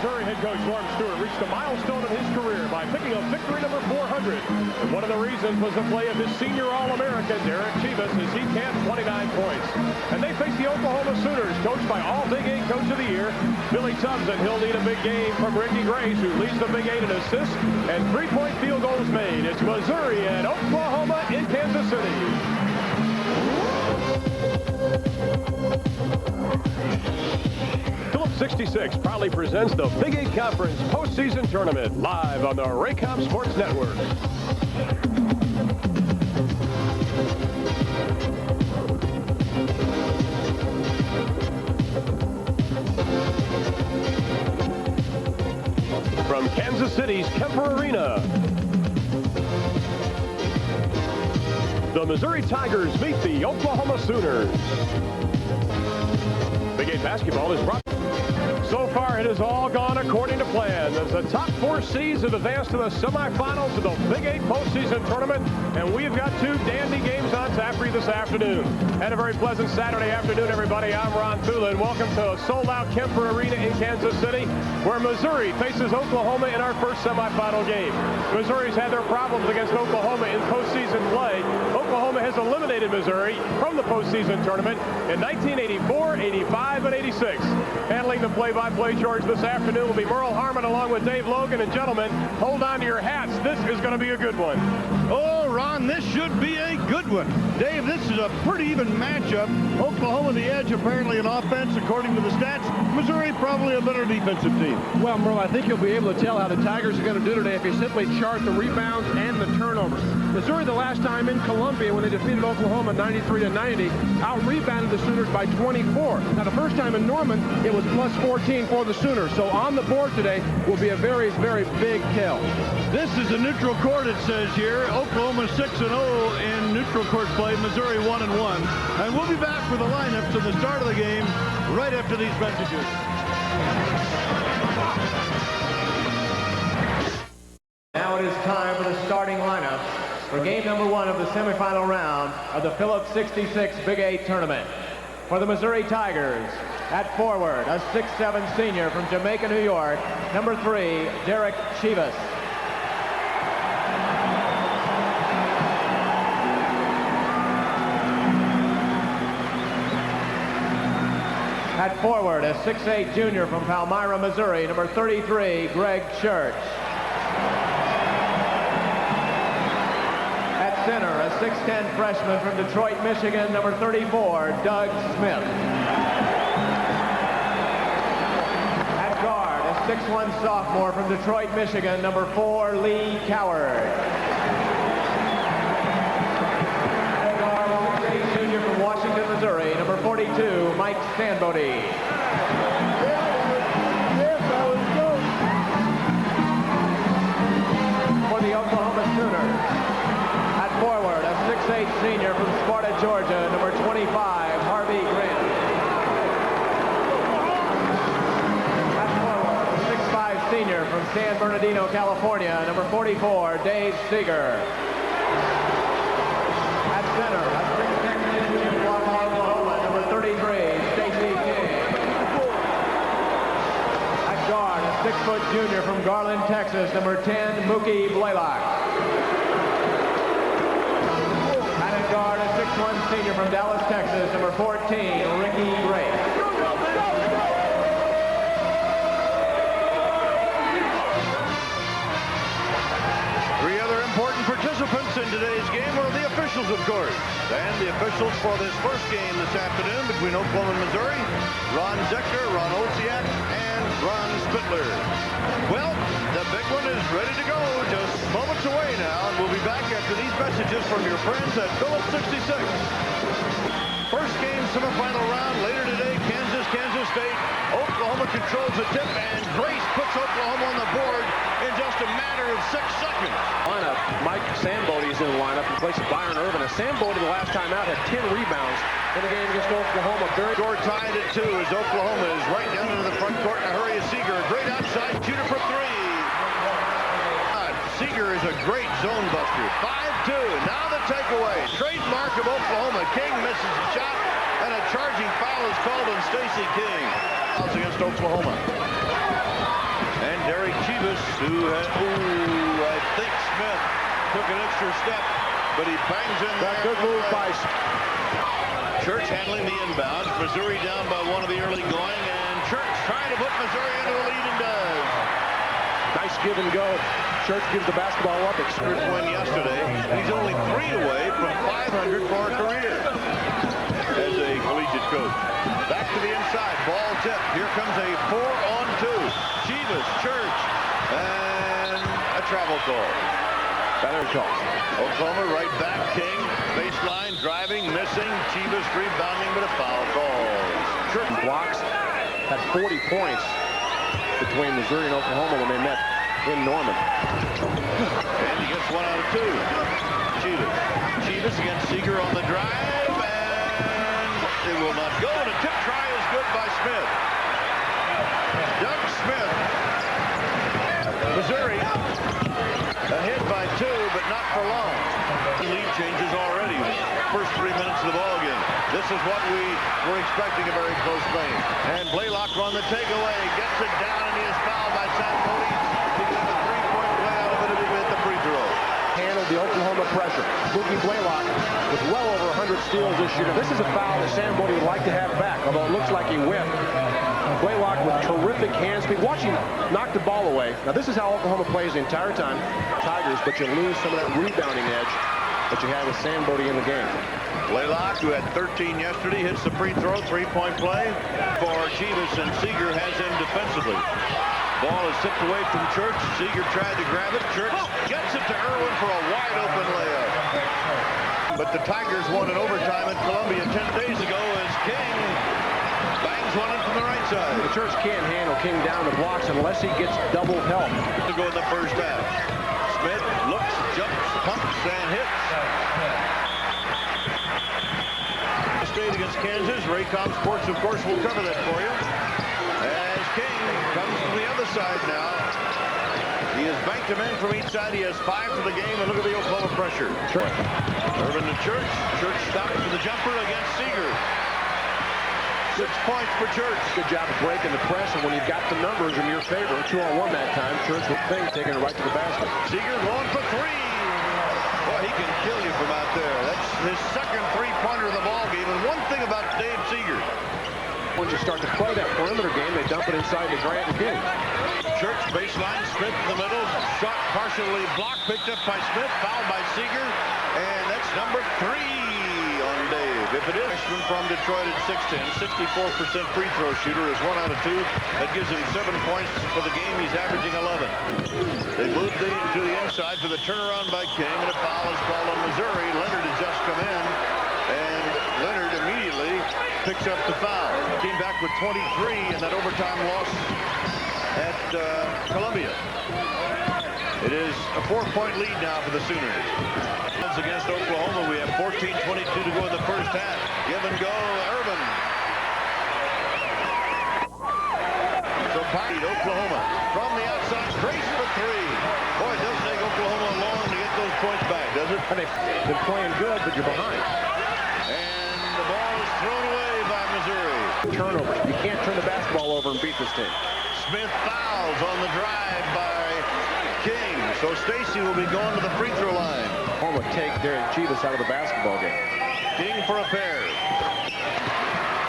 Missouri head coach Norm Stewart reached a milestone in his career by picking up victory number 400. And one of the reasons was the play of his senior All-American, Derek Chivas, as he capped 29 points. And they face the Oklahoma Sooners, coached by All-Big Eight Coach of the Year, Billy Tubbs, and he'll need a big game from Ricky Grace, who leads the Big Eight in assists and three-point field goals made. It's Missouri and Oklahoma in Kansas City. Phillips 66 proudly presents the Big Eight Conference postseason tournament live on the Raycom Sports Network. From Kansas City's Kemper Arena, the Missouri Tigers meet the Oklahoma Sooners. Big Eight basketball is brought. So far, it has all gone according to plan. As the top four seeds have advanced to the semifinals of the Big Eight postseason tournament, and we've got two dandy games on tap for you this afternoon. And a very pleasant Saturday afternoon, everybody. I'm Ron Thulin. Welcome to a sold-out Kemper Arena in Kansas City, where Missouri faces Oklahoma in our first semifinal game. Missouri's had their problems against Oklahoma in postseason play. Oklahoma has eliminated Missouri from the postseason tournament in 1984, 85, and 86. Handling the play-by-play charge this afternoon will be Merle Harmon along with Dave Logan. And gentlemen, hold on to your hats. This is going to be a good one. Oh, Ron, this should be a good one. Dave, this is a pretty even matchup. Oklahoma the edge apparently in offense according to the stats. Missouri probably a better defensive team. Well, Merle, I think you'll be able to tell how the Tigers are going to do today if you simply chart the rebounds and the turnovers. Missouri the last time in Columbia when they defeated Oklahoma 93-90 out-rebounded the Sooners by 24. Now the first time in Norman it was plus 14 for the Sooners. So on the board today will be a very, very big kill. This is a neutral court, it says here. Oklahoma 6-0 in neutral court play. Missouri 1-1. And we'll be back for the lineups to the start of the game right after these messages. Now it is time for the starting lineup for game number one of the semifinal round of the Phillips 66 Big Eight tournament. For the Missouri Tigers, at forward, a 6'7" senior from Jamaica, New York, number 3, Derek Chivas. At forward, a 6'8" junior from Palmyra, Missouri, number 33, Greg Church. At center, a 6'10" freshman from Detroit, Michigan, number 34, Doug Smith. At guard, a 6'1" sophomore from Detroit, Michigan, number 4, Lee Coward. At guard, a 6'8" junior from Washington, Missouri, number 42, Mike Stanbody. For the Oklahoma Sooners, at forward, a 6'8" senior from Sparta, Georgia, number 25, Harvey Grant. At forward, a 6'5" senior from San Bernardino, California, number 44, Dave Seeger. At center, a 6'10" senior from Oklahoma, number 33, Stacey King. At guard, a 6-foot junior from Garland, Texas, number 10, Mookie Blaylock. And at guard, a 6'1" senior from Dallas, Texas, number 14, Ricky Grace. Three other important participants in today's game are the officials, of course. And the officials for this first game this afternoon between Oklahoma and Missouri, Ron Zechter, Ron Osiak, and Ron Spittler. Well, the big one is ready to go just moments away now, and we'll be back after these messages from your friends at Phillips 66. First game semifinal round later today, Kansas State. Oklahoma controls the tip, and Grace puts Oklahoma on the board in just a matter of 6 seconds. Lineup, Mike Stanbody is in the lineup in place of Byron Irvin. And Stanbody the last time out had 10 rebounds in the game against Oklahoma. Score tied at 2 as Oklahoma is right down into the front court in a hurry. Seeger, a great outside shooter for 3. Seeger is a great zone buster. 5-2. Now the takeaway. Trademark of Oklahoma. King misses the shot, and a charging foul is called on Stacey King. Fouls against Oklahoma. I think Smith took an extra step, but he bangs in there. Good move by Church handling the inbound. Missouri down by one of the early going, and Church trying to put Missouri into a lead and does. nice give and go. Church gives the basketball up. Win yesterday. He's only 3 away from 500 for a career as a collegiate coach. Back to the inside. Ball tip. Here comes a 4-on-2. Chivas, Church, and a travel call. Better call. Oklahoma right back. King baseline driving, missing. Chivas rebounding, but a foul call. Church blocks had 40 points between Missouri and Oklahoma when they met in Norman. And he gets 1 out of 2. Chivas against Seeger on the drive, and it will not go. And a tip try is good by Smith. Doug Smith. Missouri ahead by 2, but not for long. The lead changes already. First 3 minutes of the ball game. This is what we were expecting, a very close game. And Blaylock on the takeaway, gets it down, and he is fouled by Sampoli. He got a 3-point play out of it at the free throw. Handled the Oklahoma pressure. Boogie Blaylock with well over 100 steals this year. This is a foul that Sam Bodie would like to have back, although it looks like he whiffed. Blaylock with terrific hand speed. Watch him knock the ball away. Now this is how Oklahoma plays the entire time. Tigers, but you lose some of that rebounding edge that you had with Sam Bodie in the game. Blaylock, who had 13 yesterday, hits the free throw, 3-point play for Chivas, and Seeger has him defensively. Ball is tipped away from Church. Seeger tried to grab it. Church gets it to Irwin for a wide open layup. But the Tigers won in overtime in Columbia 10 days ago as King bangs one in from the right side. The Church can't handle King down the blocks unless he gets double help. To go in the first half. Smith looks, jumps, pumps, and hits. State against Kansas. Raycom Sports, of course, will cover that for you. As King comes from the other side now. He has banked him in from each side. He has 5 for the game, and look at the Oklahoma pressure. Irvin to Church. Church stops for the jumper against Seeger. 6 points for Church. Good job of breaking the press, and when you've got the numbers in your favor, 2-on-1 that time, Church with Thing taking it right to the basket. Seeger going for 3. Boy, he can kill you from out there. That's his second 3-pointer of the ball game. And one thing about Dave Seeger. Once you start to play that perimeter game, they dump it inside to Grant and King. Church baseline, Smith in the middle. Shot partially blocked, picked up by Smith, fouled by Seeger. And that's number 3 on Dave. If it is freshman from Detroit at 6'10", 64% free throw shooter, is 1 out of 2. That gives him 7 points for the game. He's averaging 11. They moved to the inside for the turnaround by King, and a foul is called on Missouri. Leonard has just come in, and Leonard immediately picks up the foul. Came back with 23 in that overtime loss at Columbia. It is a 4-point lead now for the Sooners. Against Oklahoma, we have 14:22 to go in the first half. Give and go, Irvin. So Oklahoma from the outside, Grace for 3. Boy, it doesn't take Oklahoma long to get those points back, does it? And they've been playing good, but you're behind. And the ball is thrown away by Missouri. Turnovers. You can't turn the basketball over and beat this team. Smith fouls on the drive by King. So Stacy will be going to the free throw line. Oklahoma take Derek Chivas out of the basketball game. King for a pair.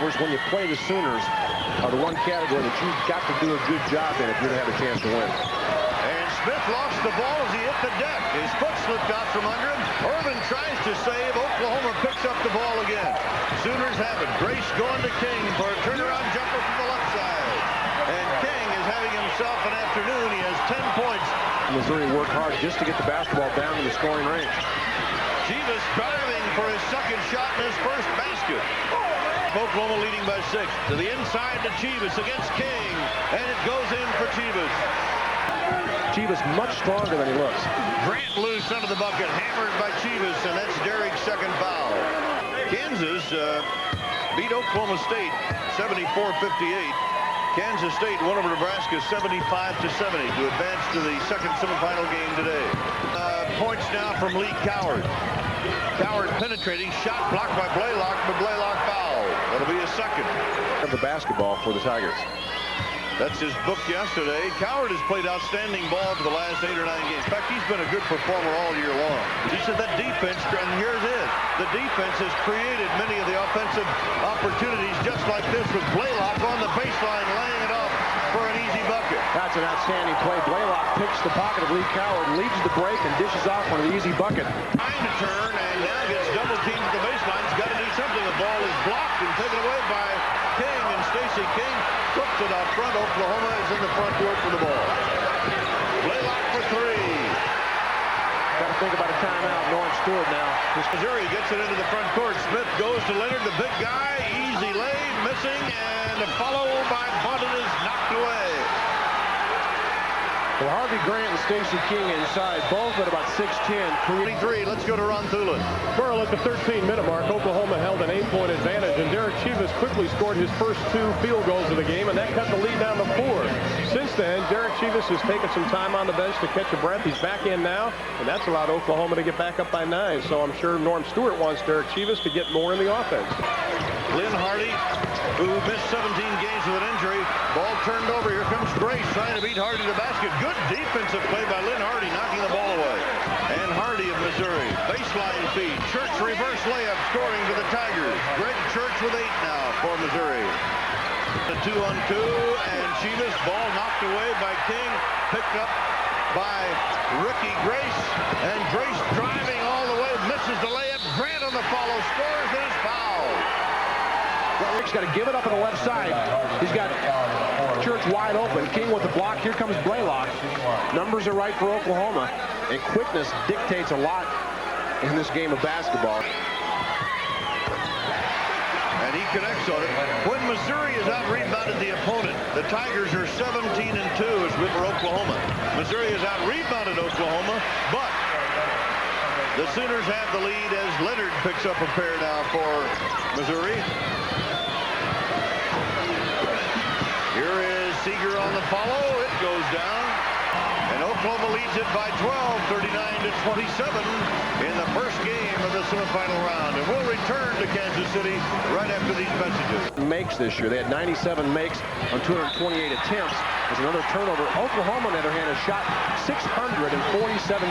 Whereas when you play the Sooners are the one category that you've got to do a good job in if you're going to have a chance to win. And Smith lost the ball as he hit the deck. His foot slipped out from under him. Irvin tries to save. Oklahoma picks up the ball again. Sooners have it. Grace going to King for a turnaround jumper from the left side. And King is having himself an afternoon. He has 10 points. Missouri worked hard just to get the basketball down in the scoring range. Chivas driving for his second shot and his first basket. Oklahoma leading by 6. To the inside to Chivas against King. And it goes in for Chivas. Chivas much stronger than he looks. Grant loose under the bucket. Hammered by Chivas, and that's Derek's second foul. Kansas beat Oklahoma State 74-58. Kansas State won over Nebraska 75-70 to advance to the second semifinal game today. Points now from Lee Coward. Coward penetrating, shot blocked by Blaylock, but Blaylock fouled. That'll be a second. Of the basketball for the Tigers. That's his book yesterday. Coward has played outstanding ball for the last 8 or 9 games. In fact, he's been a good performer all year long. He said that defense, and here it is, the defense has created many of the offensive opportunities just like this with Blaylock on the baseline laying it off for an easy bucket. That's an outstanding play. Blaylock picks the pocket of Lee Coward, leads the break, and dishes off for the easy bucket. Trying to turn and now gets double teamed at the baseline. He's got to do something. The ball is blocked and taken away by King, and Stacey King flips it out front. Oklahoma is in the front court for the ball. Blaylock for 3. Got to think about a timeout. Norm Stewart now. Missouri gets it into the front court. Smith goes to Leonard, the big guy. Easy lay, missing, and a follow by Bunton is knocked away. Well, Harvey Grant and Stacey King inside, both at about 6'10". 23. Let's go to Ron Thulin. Burl at the 13-minute mark. Oklahoma held an 8-point advantage, and Derek Chivas quickly scored his first 2 field goals of the game, and that cut the lead down to 4. Since then, Derek Chivas has taken some time on the bench to catch a breath. He's back in now, and that's allowed Oklahoma to get back up by 9. So I'm sure Norm Stewart wants Derek Chivas to get more in the offense. Lynn Hardy, who missed 17 games with an injury. Ball turned over. Here comes Grace trying to beat Hardy to the basket. Good defensive play by Lynn Hardy, knocking the ball away. And Hardy of Missouri. Baseline feed. Church reverse layup, scoring for the Tigers. Greg Church with 8 now for Missouri. The 2-on-2, and Chivas, ball knocked away by King. Picked up by Ricky Grace. And Grace driving all the way, misses the layup. Grant on the follow, scores, and is fouled. Rick's got to give it up on the left side. He's got Church wide open. King with the block. Here comes Blaylock. Numbers are right for Oklahoma, and quickness dictates a lot in this game of basketball. And he connects on it. When Missouri has out-rebounded the opponent, the Tigers are 17-2 as for Oklahoma. Missouri has out-rebounded Oklahoma, but the Sooners have the lead as Leonard picks up a pair now for Missouri. Here is Seeger on the follow. It goes down. And Oklahoma leads it by 12, 39-27 in the first game of the semifinal round. And we'll return to Kansas City right after these messages. Makes this year. They had 97 makes on 228 attempts. There's another turnover. Oklahoma, on the other hand, has shot 647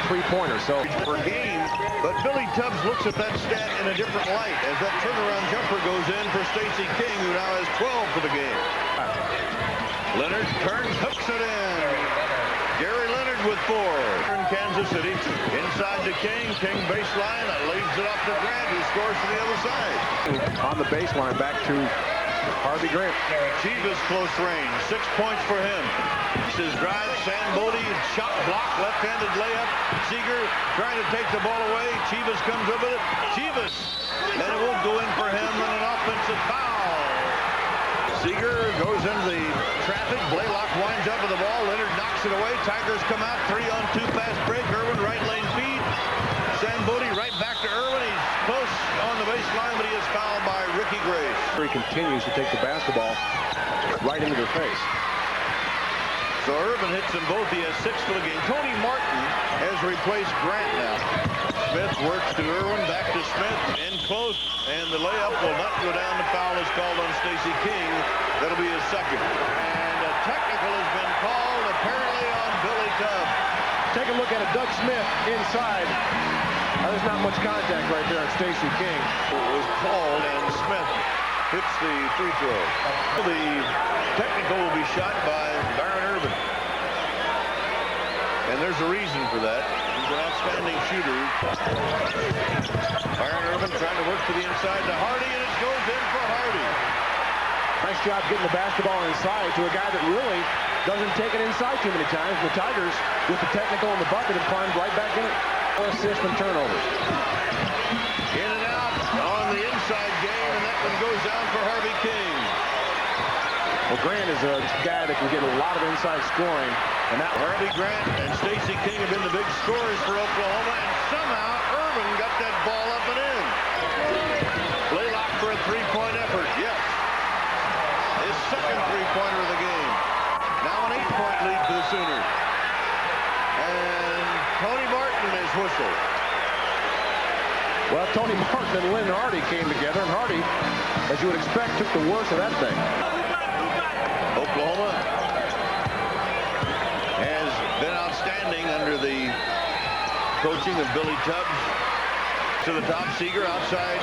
three-pointers. So per game, but Billy Tubbs looks at that stat in a different light as that turnaround jumper goes in for Stacey King, who now has 12 for the game. Leonard turns, hooks it in. Gary Leonard with 4. In Kansas City, inside to King. King baseline, leaves it off to Grant, who scores to the other side. On the baseline, back to Harvey Grant. Chivas close range, 6 points for him. His drive, Sambodi, shot block, left-handed layup. Seeger trying to take the ball away. Chivas comes up with it. Chivas, and it won't go in for him, and an offensive foul. Seeger goes into the traffic. Blaylock winds up with the ball. Leonard knocks it away. Tigers come out. 3-on-2 pass break. Irwin right lane feed. Sambodi right back to Irwin. He's close on the baseline, but he is fouled by Ricky Grace. He continues to take the basketball right into their face. So Irvin hits them both. He has 6 for the game. Tony Martin has replaced Grant now. Smith works to Irwin, back to Smith, in close, and the layup will not go down. The foul is called on Stacey King. That'll be his second. And a technical has been called, apparently on Billy Tubbs. Take a look at it. Doug Smith inside. There's not much contact right there on Stacey King. It was called, and Smith hits the free throw. The technical will be shot by Byron Irvin. And there's a reason for that. He's an outstanding shooter. Byron Irvin trying to work to the inside to Hardy, and it goes in for Hardy. Nice job getting the basketball inside to a guy that really doesn't take it inside too many times. The Tigers, with the technical in the bucket, have climbed right back in it. 4 assists and turnovers. In and out on the inside game, and that one goes down for Harvey King. Well, Grant is a guy that can get a lot of inside scoring. And that Harvey Grant and Stacey King have been the big scorers for Oklahoma, and somehow Irvin got that ball up and in. Blaylock for a 3-point effort, yes. His second 3-pointer of the game. Now an 8-point lead for the Sooners. And Tony Martin is whistled. Well, Tony Martin and Lynn Hardy came together, and Hardy, as you would expect, took the worst of that thing. Oklahoma coaching of Billy Tubbs. To the top, Seeger outside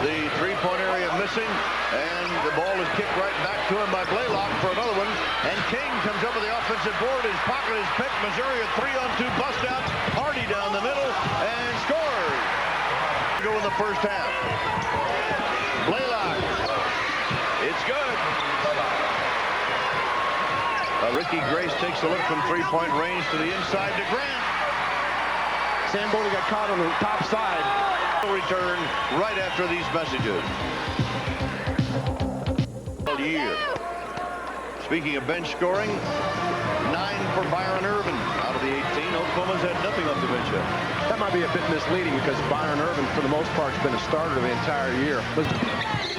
the three-point area missing, and the ball is kicked right back to him by Blaylock for another one, and King comes up with the offensive board. His pocket is picked. Missouri a 3-on-2 bust out. Hardy down the middle and scores. Go in the first half. Blaylock. It's good. Ricky Grace takes a look from three-point range to the inside to Grant. Samboni got caught on the top side. Return right after these messages. Year. Speaking of bench scoring, 9 for Byron Irvin out of the 18. Oklahoma's had nothing off the bench yet. That might be a bit misleading because Byron Irvin, for the most part, has been a starter the entire year.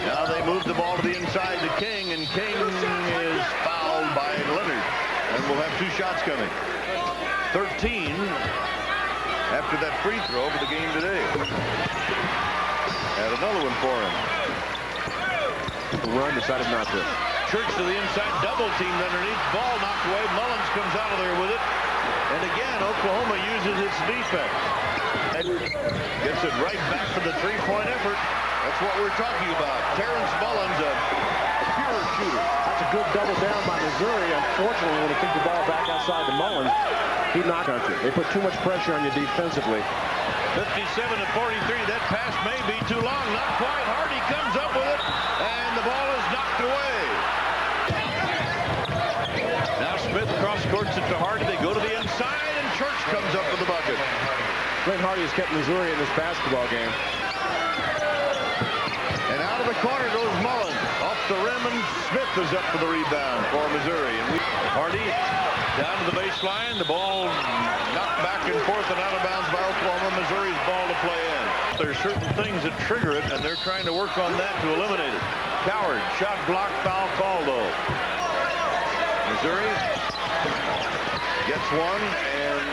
Now they move the ball to the inside to King, and King is fouled by Leonard, and we'll have 2 shots coming. 13 after that free throw for the game today. And another one for him. The run decided not to. Church to the inside, double teamed underneath, ball knocked away. Mullins comes out of there with it. And again, Oklahoma uses its defense. Gets it right back for the three-point effort. That's what we're talking about. Terrence Mullins, a pure shooter. That's a good double down by Missouri. Unfortunately, when he kicked the ball back outside the Mullins, he knocked on you. They put too much pressure on you defensively. 57-43. That pass may be too long. Not quite. Hardy comes up with it, and the ball is knocked away. Now Smith cross-courts it to Hardy. They go to the inside, and Church comes up with the bucket. Clint Hardy has kept Missouri in this basketball game. And out of the corner goes Mullins. Off the rim, and Smith is up for the rebound for Missouri. And Hardy down to the baseline. The ball knocked back and forth and out of bounds by Oklahoma. Missouri's ball to play in. There's certain things that trigger it, and they're trying to work on that to eliminate it. Coward, shot block, foul call, though. Missouri gets one, and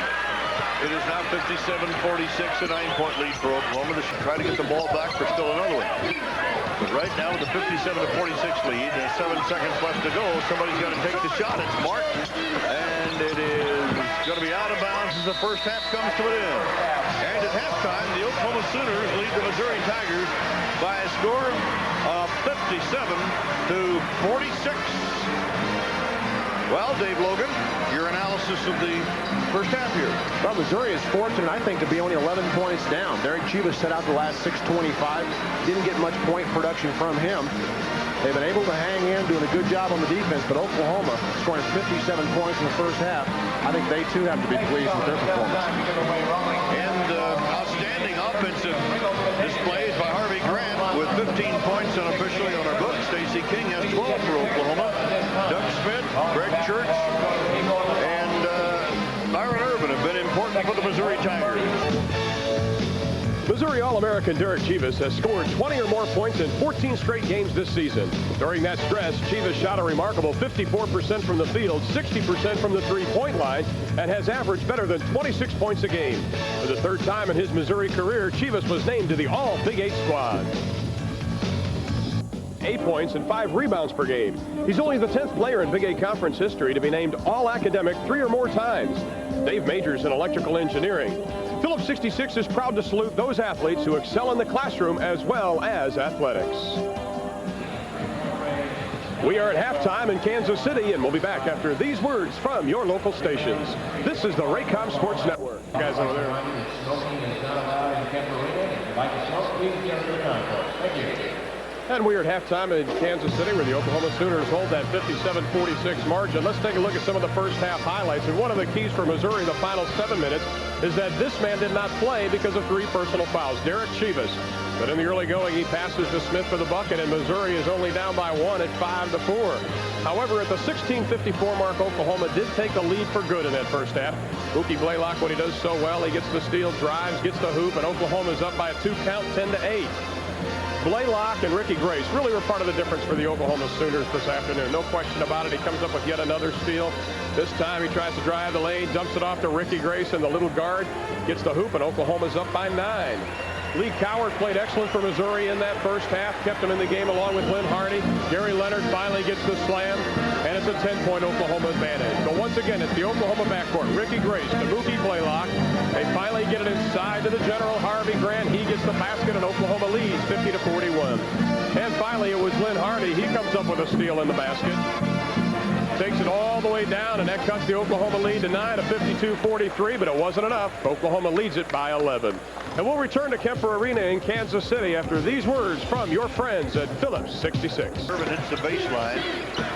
it is now 57-46, a 9-point lead for Oklahoma. They should try to get the ball back for still another one. But right now, with the 57-46 lead, and 7 seconds left to go, somebody's got to take the shot. It's Martin, and it is going to be out of bounds as the first half comes to an end. And at halftime, the Oklahoma Sooners lead the Missouri Tigers by a score of 57-46. Well, Dave Logan, your analysis of the first half here. Well, Missouri is fortunate, I think, to be only 11 points down. Derek Chivas set out the last 6:25. Didn't get much point production from him. They've been able to hang in, doing a good job on the defense, but Oklahoma scoring 57 points in the first half. I think they, too, have to be pleased with their performance. And outstanding offensive displays by Harvey Grant with 15 points unofficially on our book. Stacey King has 12 for Oklahoma. Doug Smith, Greg Church, and Byron Irvin have been important for the Missouri Tigers. Missouri All-American Derek Chivas has scored 20 or more points in 14 straight games this season. During that stretch, Chivas shot a remarkable 54% from the field, 60% from the three-point line, and has averaged better than 26 points a game. For the 3rd time in his Missouri career, Chivas was named to the All-Big 8 squad. 8 points and 5 rebounds per game. He's only the 10th player in Big 8 Conference history to be named All-Academic 3 or more times. Dave majors in electrical engineering. Phillips 66 is proud to salute those athletes who excel in the classroom as well as athletics. We are at halftime in Kansas City, and we'll be back after these words from your local stations. This is the Raycom Sports Network. Guys over there. And we are at halftime in Kansas City, where the Oklahoma Sooners hold that 57-46 margin. Let's take a look at some of the first half highlights. And one of the keys for Missouri the final 7 minutes is that this man did not play because of 3 personal fouls. Derek Chivas. But in the early going, he passes to Smith for the bucket, and Missouri is only down by 1 at 5-4. However, at the 16:54 mark, Oklahoma did take the lead for good in that first half. Mookie Blaylock, what he does so well, he gets the steal, drives, gets the hoop, and Oklahoma's up by a 2 count, 10-8. Blaylock and Ricky Grace really were part of the difference for the Oklahoma Sooners this afternoon. No question about it. He comes up with yet another steal. This time he tries to drive the lane, dumps it off to Ricky Grace, and the little guard gets the hoop, and Oklahoma's up by 9. Lee Coward played excellent for Missouri in that first half, kept them in the game along with Lynn Hardy. Gary Leonard finally gets the slam, and it's a 10-point Oklahoma advantage. But once again, it's the Oklahoma backcourt. Ricky Grace, the Mookie Blaylock. They finally get it inside to the general Harvey Grant. He gets the basket, and Oklahoma leads 50-41. And finally, it was Lynn Hardy. He comes up with a steal in the basket. Takes it all the way down, and that cuts the Oklahoma lead to 9 at 52-43, but it wasn't enough. Oklahoma leads it by 11. And we'll return to Kemper Arena in Kansas City after these words from your friends at Phillips 66. Irvin hits the baseline.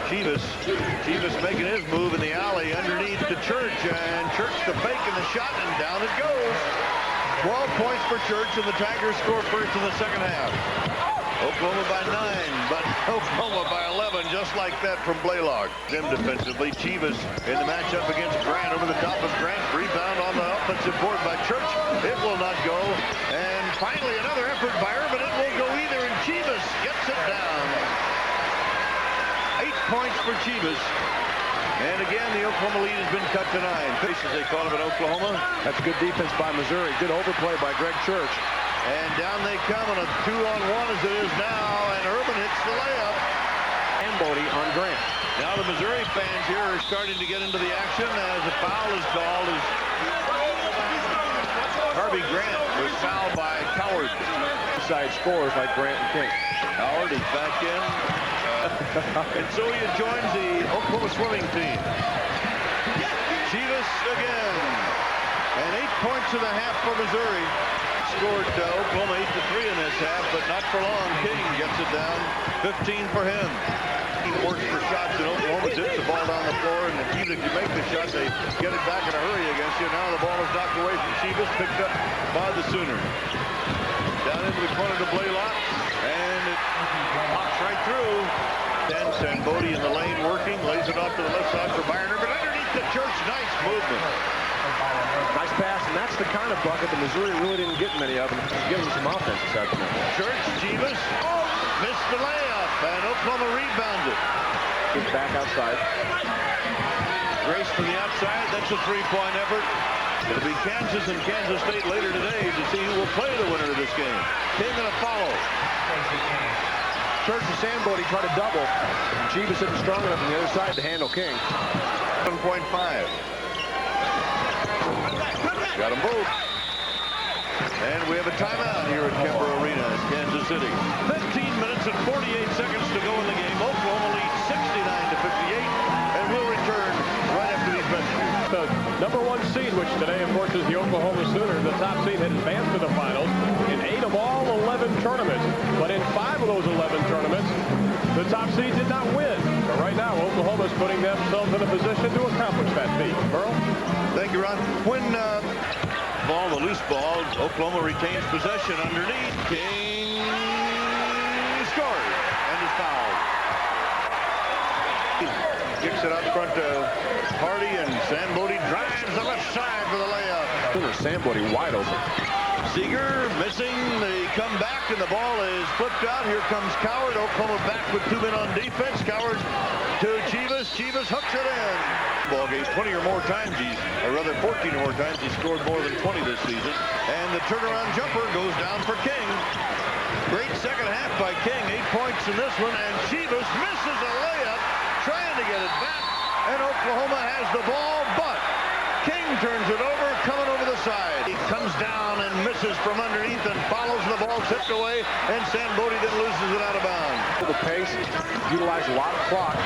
Chivas making his move in the alley underneath the Church, and Church to fake in the shot, and down it goes. 12 points for Church, and the Tigers score first in the second half. Oklahoma by 9, but Oklahoma by 11, just like that from Blaylock. Them defensively, Chivas in the matchup against Grant, over the top of Grant. Rebound on the offensive board by Church. It will not go. And finally, another effort by Irvin. It won't go either, and Chivas gets it down. 8 points for Chivas. And again, the Oklahoma lead has been cut to 9. Fish, as they call it in Oklahoma. That's good defense by Missouri. Good overplay by Greg Church. And down they come on a 2-on-1 as it is now, and Irvin hits the layup. And Bodie on Grant. Now the Missouri fans here are starting to get into the action as a foul is called. As Harvey Grant was fouled by Coward. Side scores like Grant and King. Coward is back in. And so he joins the Oklahoma swimming team. Chivas again. And 8 points in the half for Missouri. Scored Oklahoma 8-3 in this half, but not for long. King gets it down. 15 for him. He works for shots, and Oklahoma dips the ball down the floor, and even if you make the shot, they get it back in a hurry against you. Now the ball is knocked away from Chivas, picked up by the Sooners. Down into the corner to Blaylock, and it pops right through. Then Sambodi in the lane working, lays it off to the left side for Byron Irvin. Underneath the Church, nice movement. Nice pass, and that's the kind of bucket that Missouri really didn't get many of them. Give them some offense this afternoon. Church, Chivas, missed the layup, and Oklahoma rebounded. Gets back outside. Grace from the outside, that's a three-point effort. It'll be Kansas and Kansas State later today to see who will play the winner of this game. King and a follow. Church and Sambodi try to double. Chivas isn't strong enough on the other side to handle King. 7.5. Got them both. And we have a timeout here at Kemper Arena in Kansas City. 15 minutes and 48 seconds to go in the game. Oklahoma leads 69-58, and we'll return right after these messages. The number 1 seed, which today, of course, is the Oklahoma Sooners. The top seed had advanced to the finals in 8 of all 11 tournaments. But in 5 of those 11 tournaments, the top seed did not win. But right now, Oklahoma is putting themselves in a position to accomplish that feat. Burl? Thank you, Ron. When ball, the loose ball, Oklahoma retains possession underneath. King scores and is fouled. Kicks it out front to Hardy, and Sambodi drives the left side for the layup. Sambodi wide open. Seeger missing the comeback, and the ball is flipped out. Here comes Coward. Oklahoma back with 2 men on defense. Coward to Chivas. Chivas hooks it in. Ball game 20 or more times, or rather 14 or more times, he scored more than 20 this season. And the turnaround jumper goes down for King. Great second half by King. 8 points in this one, and Chivas misses a layup, trying to get it back. And Oklahoma has the ball, but King turns it over, coming over the side. He comes down and misses from underneath and follows the ball tipped away, and Sambodi then loses it out of bounds. The pace, utilize a lot of clock.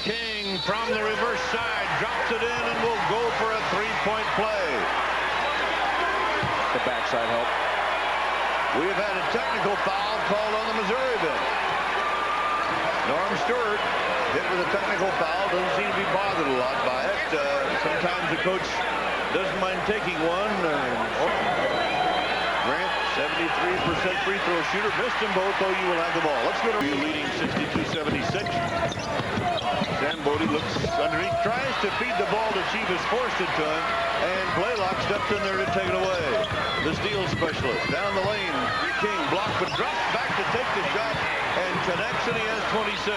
King from the reverse side drops it in and will go for a 3-point play. The backside help. We have had a technical foul called on the Missouri bench. Norm Stewart hit with a technical foul, doesn't seem to be bothered a lot by it. Sometimes the coach doesn't mind taking one. Grant, 73% free throw shooter, missed them both, though you will have the ball. Let's go to leading 62-76. Sambodi looks underneath, tries to feed the ball to Chivas, forced it to him, and Blaylock stepped in there to take it away. The steal specialist down the lane. King blocked, but drops back to take the shot and connects, and he has 26.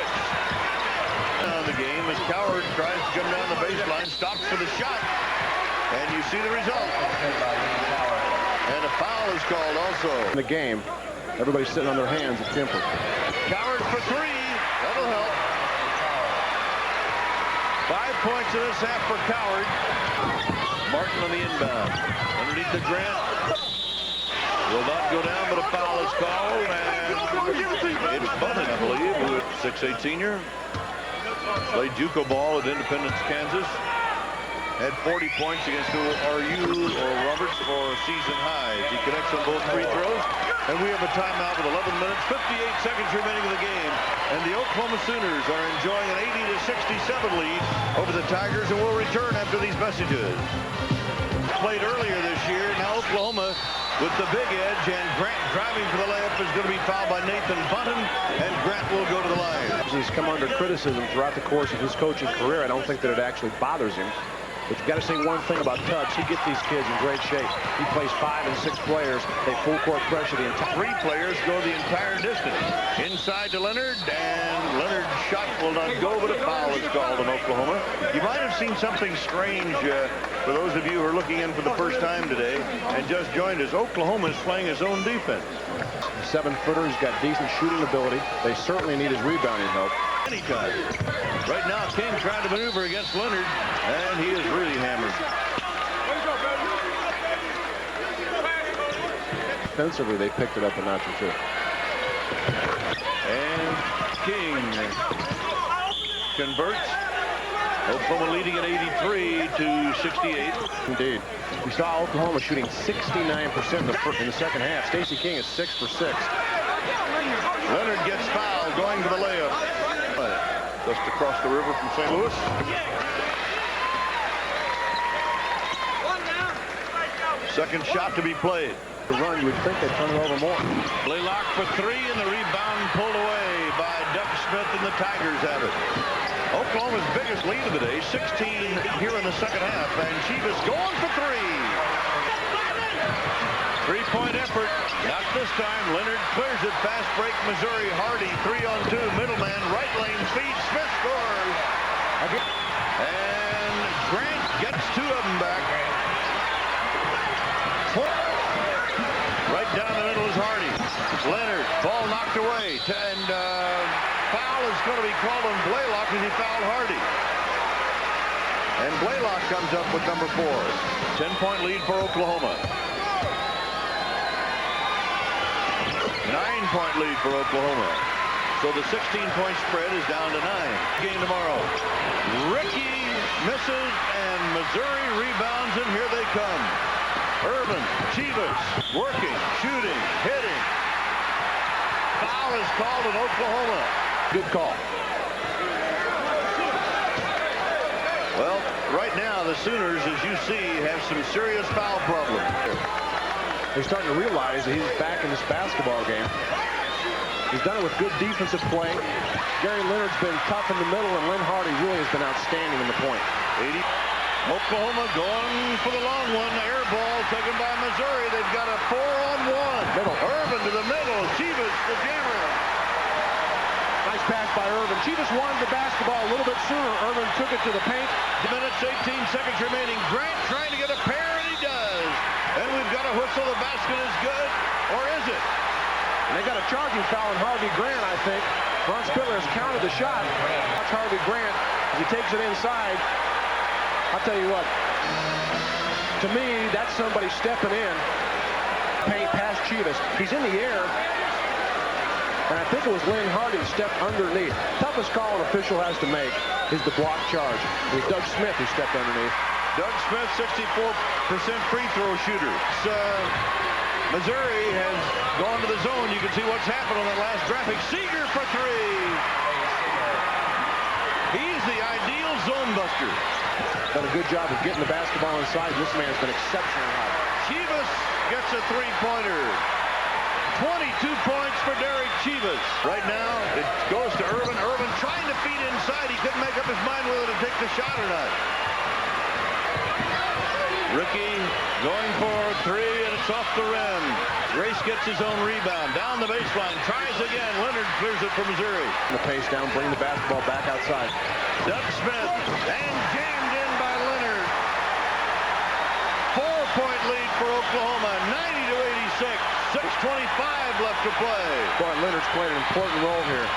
The game as Coward tries to come down the baseline, stops for the shot, and you see the result. And a foul is called also. In the game, everybody's sitting on their hands at Kemper. Coward for three. That'll help. 5 points in this half for Coward. Martin on the inbound. Underneath the Grant. Will not go down, but a foul is called. And it's Bunton, I believe, 6'8" senior. Played JUCO ball at Independence, Kansas. Had 40 points against RU or Roberts for season highs. He connects on both free throws. And we have a timeout with 11 minutes, 58 seconds remaining in the game. And the Oklahoma Sooners are enjoying an 80-67 lead over the Tigers, and will return after these messages. Played earlier this year. Now Oklahoma with the big edge, and Grant driving for the layup is going to be fouled by Nathan Bunton, and Grant will go to the line. He's come under criticism throughout the course of his coaching career. I don't think that it actually bothers him. But you've got to say one thing about Tubbs. He gets these kids in great shape. He plays 5 and 6 players. They full court pressure the entire. 3 players go the entire distance. Inside to Leonard, and Leonard's shot will not go, but a foul is called in Oklahoma. You might have seen something strange for those of you who are looking in for the first time today and just joined us. Oklahoma is playing his own defense. 7-footer, he's got decent shooting ability. They certainly need his rebounding help. Anytime. Right now, King trying to maneuver against Leonard, and he is really hammered. Defensively, they picked it up a notch or two. And King converts. Oklahoma leading at 83-68. Indeed. We saw Oklahoma shooting 69% in the second half. Stacey King is 6 for 6. Leonard gets fouled going to the layup. Just across the river from St. Louis. Second shot to be played. The run, you would think they'd turn it over more. Blaylock for 3, and the rebound pulled away by Doug Smith, and the Tigers have it. Oklahoma's biggest lead of the day, 16 here in the second half, and Chivas going for 3. 3-point effort. Not this time. Leonard clears it. Fast break. Missouri. Hardy 3-on-2. Middleman. Right lane feed. Smith scores. And Grant gets 2 of them back. Right down the middle is Hardy. Leonard. Ball knocked away. And foul is going to be called on Blaylock as he fouled Hardy. And Blaylock comes up with number 4. 10-point lead for Oklahoma. 9-point lead for Oklahoma. So the 16-point spread is down to 9. Game tomorrow. Ricky misses, and Missouri rebounds, and here they come. Irvin, Chivas, working, shooting, hitting. Foul is called in Oklahoma. Good call. Well, right now, the Sooners, as you see, have some serious foul problems. They're starting to realize that he's back in this basketball game. He's done it with good defensive play. Gary Leonard's been tough in the middle, and Lynn Hardy really has been outstanding in the point. 80. Oklahoma going for the long one. Air ball taken by Missouri. They've got a 4-on-1. Middle. Irvin to the middle. Chivas, the jammer. Nice pass by Irvin. Chivas wanted the basketball a little bit sooner. Irvin took it to the paint. 2 minutes, 18 seconds remaining. Grant trying to get a pair, and he does. And we've got a whistle. The basket is good. Or is it? And they got a charging foul on Harvey Grant, I think. Ron Spitler has counted the shot. Watch Harvey Grant as he takes it inside. I'll tell you what. To me, that's somebody stepping in. Paint past Chivas. He's in the air. And I think it was Lynn Hardy that stepped underneath. Toughest call an official has to make is the block charge. It was Doug Smith who stepped underneath. Doug Smith, 64% free throw shooter. Missouri has gone to the zone. You can see what's happened on that last graphic. Seeger for 3. He's the ideal zone buster. Done a good job of getting the basketball inside. This man's been exceptionally hot. Chivas gets a 3-pointer. 22 points for Derek Chivas. Right now, it goes to Irvin. Irvin trying to feed inside. He couldn't make up his mind whether to take the shot or not. Ricky going for 3, and it's off the rim. Grace gets his own rebound. Down the baseline. Tries again. Leonard clears it for Missouri. The pace down, bring the basketball back outside. Doug Smith, and jammed in by Leonard. 4-point lead for Oklahoma, 90-86. 6:25 left to play. Boy, Leonard's played an important role here.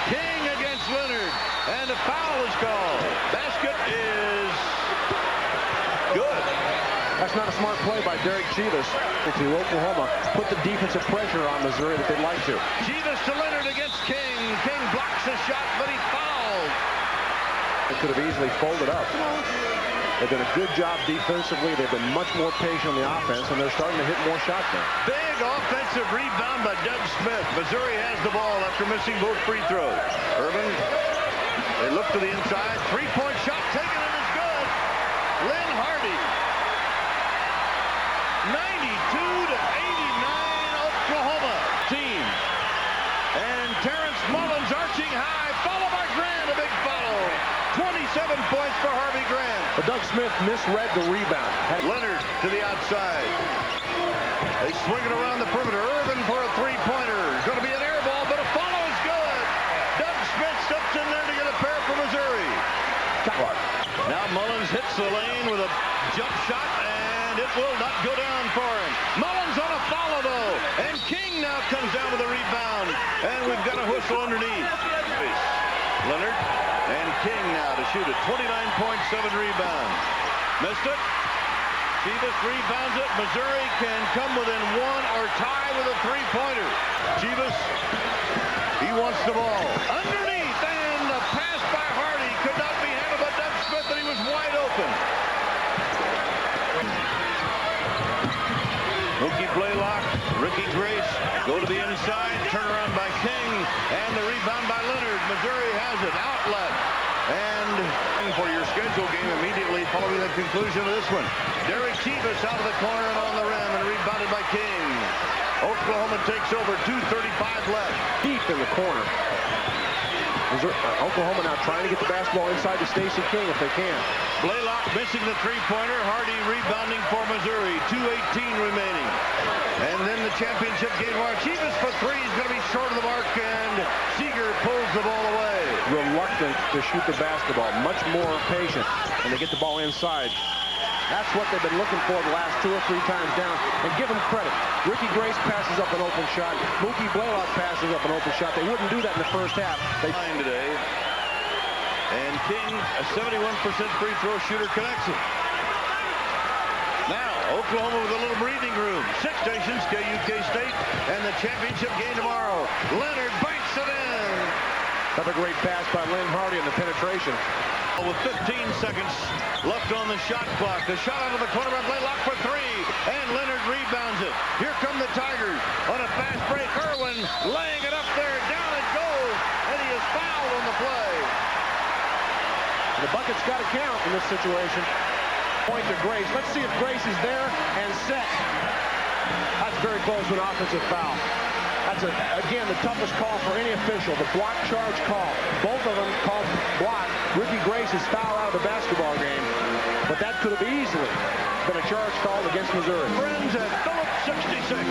King against Leonard, and a foul is called. Basket is good. That's not a smart play by Derek Chivas to Oklahoma. Put the defensive pressure on Missouri that they'd like to. Chivas to Leonard against King. King blocks the shot, but he fouled. They could have easily folded up. They've done a good job defensively. They've been much more patient on the offense, and they're starting to hit more shots now. Big offensive rebound by Doug Smith. Missouri has the ball after missing both free throws. Irvin, they look to the inside. Three-point shot taken, and it's good. Lynn Hardy. 92-89 Oklahoma team. And Terrence Mullins arching high, followed by Grant, a big follow. 27 points for Harvey Grant. But Doug Smith misread the rebound. Leonard to the outside. They swing it around the perimeter. Irvin for a three-pointer. Going to be an air ball, but a follow is good. Doug Smith steps in there to get a pair for Missouri. Now Mullins hits the lane with a jump shot, and it will not go down for him. Mullins on a follow, though. And King now comes down with a rebound. And we've got a whistle underneath. Leonard and King now to shoot a 29.7 rebound. Missed it. Chivas rebounds it. Missouri can come within one or tie with a three-pointer. Chivas, he wants the ball. Underneath, and the pass by Hardy could not be handled by Doug Smith, and he was wide open. Mookie Blaylock, Ricky Grace go to the inside, turnaround by King, and the rebound by Leonard. Missouri has it, outlet. And for your schedule game immediately following the conclusion of this one, Derek Chivas out of the corner and on the rim, and rebounded by King. Oklahoma takes over, 2:35 left. Deep in the corner. Oklahoma now trying to get the basketball inside to Stacey King if they can. Blaylock missing the three-pointer. Hardy rebounding for Missouri. 2:18 remaining. And then the championship game where Chivas for three is going to be short of the mark, and Seeger pulls the ball away. Reluctant to shoot the basketball. Much more patient. And they get the ball inside. That's what they've been looking for the last 2 or 3 times down. And give them credit. Ricky Grace passes up an open shot. Mookie Blaylock passes up an open shot. They wouldn't do that in the first half. They today. And King, a 71% free throw shooter, connects it. Now, Oklahoma with a little breathing room. 6 stations, KU, K-State, and the championship game tomorrow. Leonard banks it in. Another great pass by Lynn Hardy on the penetration. With 15 seconds left on the shot clock. The shot out of the corner by Blaylock for three, and Leonard rebounds it. Here come the Tigers on a fast break. Irwin laying it up there, down it goes, and he is fouled on the play. And the bucket's got to count in this situation. Point to Grace. Let's see if Grace is there and set. That's very close to an offensive foul. That's, again, the toughest call for any official, the block charge call. Both of them called block. Ricky Grace is fouled out of the basketball game, but that could have easily been a charge called against Missouri. Friends at Phillips 66.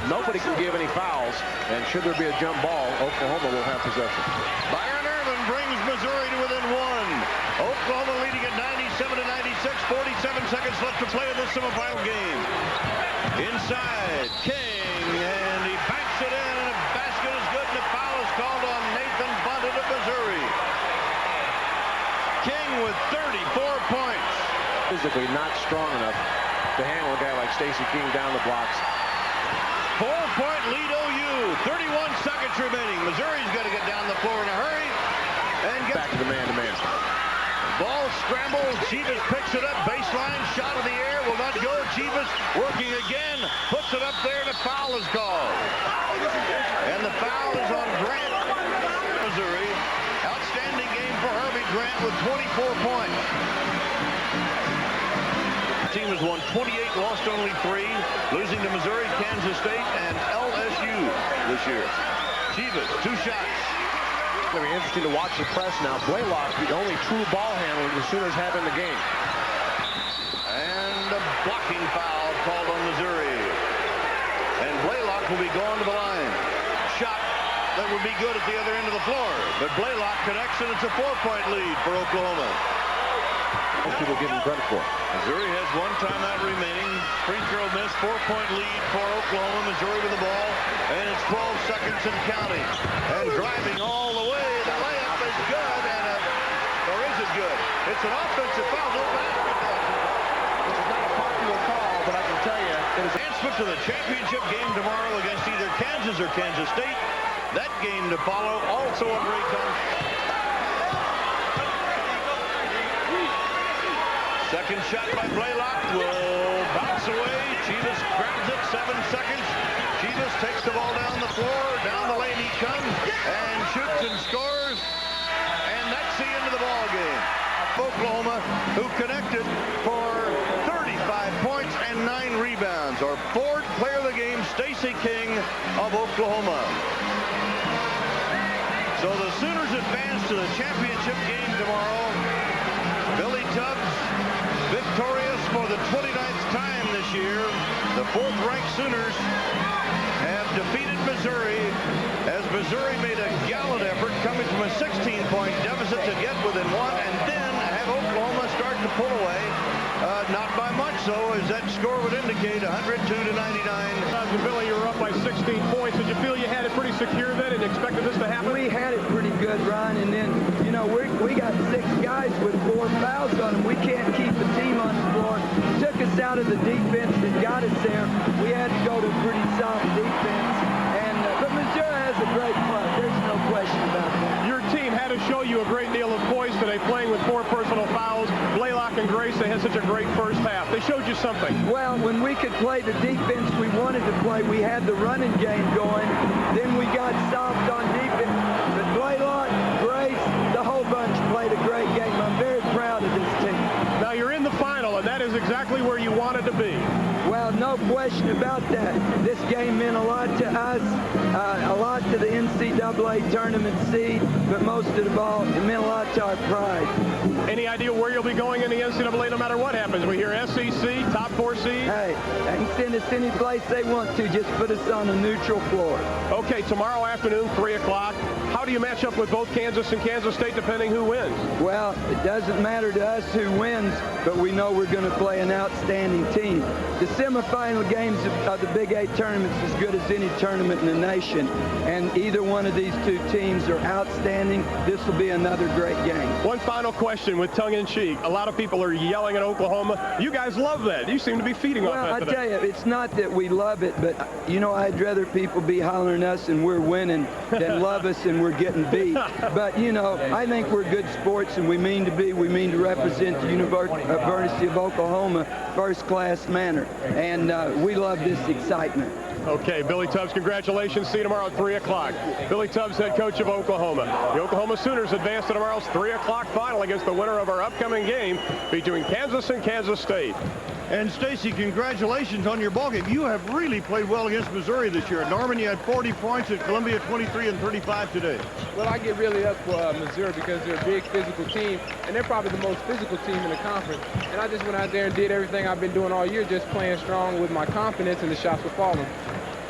Nobody can give any fouls, and should there be a jump ball, Oklahoma will have possession. Byron Irvin brings Missouri to within one. Oklahoma leading at 97-96, 47 seconds left to play in this semifinal game. Inside, King, and he banks it in, and a basket is good, and a foul is called on Nathan Bunted of Missouri. King with 34 points. Physically not strong enough to handle a guy like Stacey King down the blocks. 4-point lead OU, 31 seconds remaining. Missouri's got to get down the floor in a hurry and get back to the man-to-man. Ball scrambles. Chivas picks it up. Baseline shot of the air will not go. Chivas working again. Puts it up there, and a foul is called. And the foul is on Grant. Missouri. Outstanding game for Harvey Grant with 24 points. The team has won 28, lost only 3, losing to Missouri, Kansas State, and LSU this year. Chivas, 2 shots. It's going to be interesting to watch the press now. Blaylock, the only true ball handler the Sooners have in the game. And a blocking foul called on Missouri. And Blaylock will be going to the line. Shot that would be good at the other end of the floor. But Blaylock connects, and it's a 4-point lead for Oklahoma. most people give him credit for. Missouri has one timeout remaining. Free throw miss, 4-point lead for Oklahoma. Missouri with the ball, and it's 12 seconds and counting. And driving all the way, the layup is good, or is it good? It's an offensive foul. No basketball. This is not a popular call, but I can tell you it is Advancement to the championship game tomorrow against either Kansas or Kansas State. That game to follow, also a great time. Second shot by Blaylock will bounce away. Chivas grabs it, 7 seconds. Chivas takes the ball down the floor. Down the lane he comes and shoots and scores. And that's the end of the ball game. Oklahoma, who connected for 35 points and 9 rebounds. Our fourth player of the game, Stacey King of Oklahoma. So the Sooners advance to the championship game tomorrow. Billy Tubbs victorious for the 29th time this year. The fourth-ranked Sooners have defeated Missouri as Missouri made a gallant effort coming from a 16-point deficit to get within one and then have Oklahoma start to pull away. Not by much, though, as that score would indicate, 102-99. Billy, you were up by 16 points. Did you feel you had it pretty secure then and expected this to happen? We had it pretty good, Ron, and then, you know, we got 6 guys with 4 fouls on them. We can't keep the team on the floor. Took us out of the defense that got us there. We had to go to pretty soft defense. But Missouri has a great club. There's no question about that. Your team had to show you a great deal of poise today, playing with 4 personal fouls. Blaylock and Grace, they had such a great first half. They showed you something. Well, when we could play the defense we wanted to play, we had the running game going. Then we got soft on defense. But Blaylock, Grace, the whole bunch played a great game. I'm very proud of this team. Now you're in the final, and that is exactly where you wanted to be. Well, no question about that. This game meant a lot to us, a lot to the NCAA tournament seed, but most of all, it meant a lot to our pride. Any idea where you'll be going in the NCAA no matter what happens? We hear SEC, top 4 seed. Hey, they can send us any place they want to. Just put us on a neutral floor. Okay, tomorrow afternoon, 3 o'clock. How do you match up with both Kansas and Kansas State, depending who wins? Well, it doesn't matter to us who wins, but we know we're going to play an outstanding team. The semifinal games of the Big 8 tournament's as good as any tournament in the nation, and either one of these 2 teams are outstanding. This will be another great game. One final question with tongue-in-cheek. A lot of people are yelling at Oklahoma. You guys love that. You seem to be feeding off that Well, I today. tell you, it's not that we love it, but, you know, I'd rather people be hollering us and we're winning than love us and we're getting beat. But, you know, I think we're good sports, and we mean to be. We mean to represent the University of Oklahoma first-class manner. And we love this excitement. Okay, Billy Tubbs, congratulations. See you tomorrow at 3 o'clock. Billy Tubbs, head coach of Oklahoma. The Oklahoma Sooners advance to tomorrow's 3 o'clock final against the winner of our upcoming game between Kansas and Kansas State. And Stacey, congratulations on your ball game. You have really played well against Missouri this year. At Norman, you had 40 points. At Columbia, 23 and 35 today. Well, I get really up for Missouri because they're a big physical team, and they're probably the most physical team in the conference. And I just went out there and did everything I've been doing all year, just playing strong with my confidence, and the shots were falling.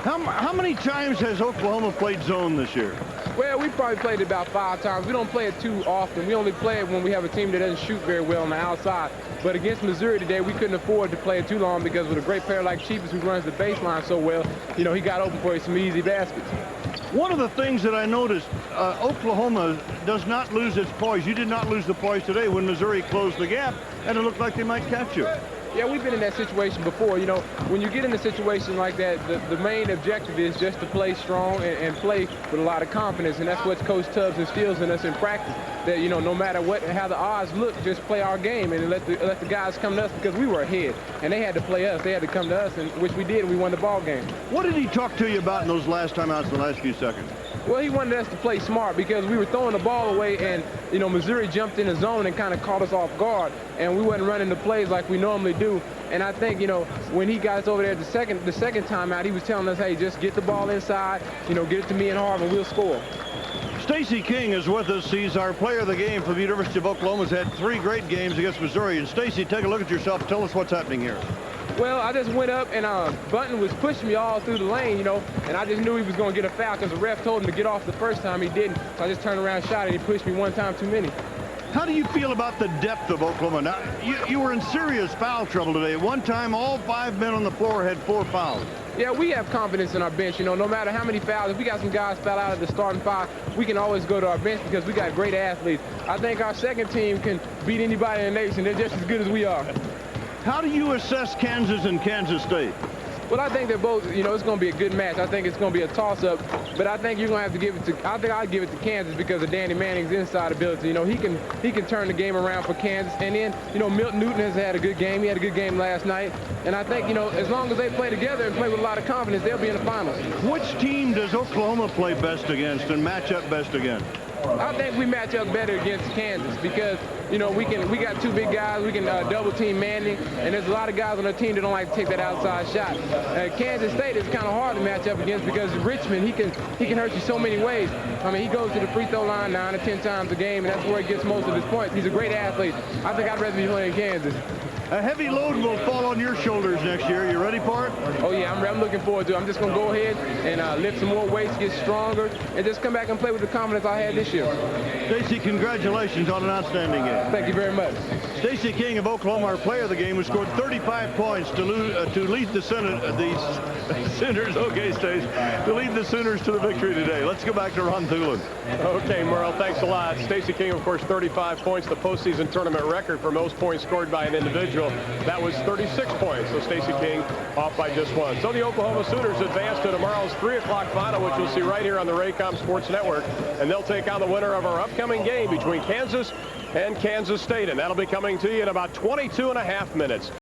How many times has Oklahoma played zone this year? Well, we probably played it about 5 times. We don't play it too often. We only play it when we have a team that doesn't shoot very well on the outside. But against Missouri today, we couldn't afford to play it too long because with a great player like Chivas who runs the baseline so well, you know, he got open for some easy baskets. One of the things that I noticed, Oklahoma does not lose its poise. You did not lose the poise today when Missouri closed the gap, and it looked like they might catch you. Yeah, we've been in that situation before. You know, when you get in a situation like that, the main objective is just to play strong and play with a lot of confidence, and that's what Coach Tubbs instills in us in practice. That, you know, no matter how the odds look, just play our game and let the guys come to us, because we were ahead, and they had to play us. They had to come to us, and which we did, and we won the ball game. What did he talk to you about in those last timeouts, the last few seconds? Well, he wanted us to play smart because we were throwing the ball away, and, you know, Missouri jumped in the zone and kind of caught us off guard, and we wasn't running the plays like we normally do. And I think, you know, when he got us over there the second time out, he was telling us, hey, just get the ball inside, you know, get it to me and Harvin, we'll score. Stacey King is with us. He's our player of the game for the University of Oklahoma. He's had 3 great games against Missouri. And Stacey, take a look at yourself. Tell us what's happening here. Well, I just went up, and Bunton was pushing me all through the lane, you know, and I just knew he was going to get a foul because the ref told him to get off the first time. He didn't. So I just turned around and shot it. He pushed me one time too many. How do you feel about the depth of Oklahoma? Now, you were in serious foul trouble today. At one time, all 5 men on the floor had 4 fouls. Yeah, we have confidence in our bench. You know, no matter how many fouls, if we got some guys foul out of the starting 5, we can always go to our bench because we got great athletes. I think our second team can beat anybody in the nation. They're just as good as we are. How do you assess Kansas and Kansas State? Well, I think they're both, you know, it's going to be a good match. I think it's going to be a toss-up, but I think you're going to have to give it to, I think I'd give it to Kansas because of Danny Manning's inside ability. You know, he can turn the game around for Kansas. And then, you know, Milton Newton has had a good game. He had a good game last night. And I think, you know, as long as they play together and play with a lot of confidence, they'll be in the finals. Which team does Oklahoma play best against and match up best against? I think we match up better against Kansas because, you know, we got 2 big guys. We can double team Manning, and there's a lot of guys on the team that don't like to take that outside shot. Kansas State is kind of hard to match up against because Richmond, he can hurt you so many ways. I mean, he goes to the free throw line 9 or 10 times a game, and that's where he gets most of his points. He's a great athlete. I think I'd rather be playing Kansas. A heavy load will fall on your shoulders next year. You ready for it? Oh, yeah, I'm looking forward to it. I'm just going to go ahead and lift some more weights, get stronger, and just come back and play with the confidence I had this year. Stacey, congratulations on an outstanding game. Thank you very much. Stacey King of Oklahoma, our player of the game, who scored 35 points to lead the Sooners. Okay, Stacey, to lead the Sooners to the victory today. Let's go back to Ron Thulin. Okay, Merle, thanks a lot. Stacey King, of course, 35 points, the postseason tournament record for most points scored by an individual. That was 36 points, so Stacey King off by just 1. So the Oklahoma Sooners advance to tomorrow's 3 o'clock final, which you'll see right here on the Raycom Sports Network, and they'll take on the winner of our upcoming game between Kansas and Kansas State, and that'll be coming to you in about 22 and a half minutes.